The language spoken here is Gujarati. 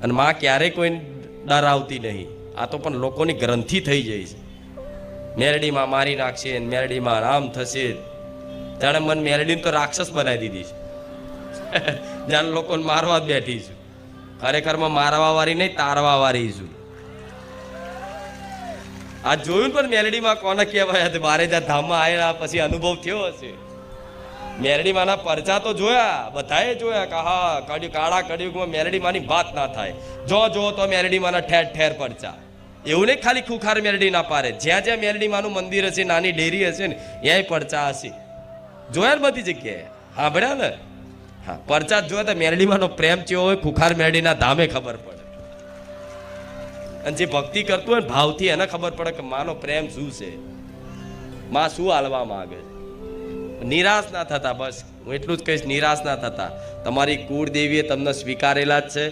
અને માં ક્યારેય કોઈ ડરાવતી નહીં. આ તો પણ લોકોની ગ્રંથિ થઈ જાય છે. મેરડીમાં મારી નાખશે, મેરડીમાં આમ થશે. જાણે મન મેરડીને તો રાક્ષસ બનાવી દીધી છે. જાણે લોકોને મારવા જ બેઠી છું. ખરેખરમાં મારવા વાળી નહીં, તારવા વાળી છું. આ જોયું પણ મેરડીમાં કોને કહેવાય હતું? મારે જ્યાં ધામમાં આવેલા પછી અનુભવ થયો હશે. મેરડીમાંના પરચા તો જોયા, બધાએ જોયા કે હા કાળા કળિયુગમાં મેરડીમાંની વાત ના થાય. જો તો મેરડીમાંના ઠેર ઠેર પરચા. એવું નહીં ખાલી ખુખાર મેરડી ના પારે, જ્યાં જ્યાં મેરડીમાંનું મંદિર હશે, નાની ડેરી હશે ને, ત્યાંય પરચા હશે. જોયા ને બધી જગ્યાએ, હા ભણ્યા ને? હા, પરચા જોયા તો મેરડીમાંનો પ્રેમ કેવો હોય ખુખાર મેરડીના ધામે ખબર પડે. અને જે ભક્તિ કરતું હોય ને ભાવથી, એને ખબર પડે કે માનો પ્રેમ શું છે, માં શું હાલવા માંગે છે. નિરાશ ના થતા, બસ હું એટલું જ કહીશ, નિરાશ ના થતા. તમારી કુળદેવીએ તમને સ્વીકારેલા જ છે.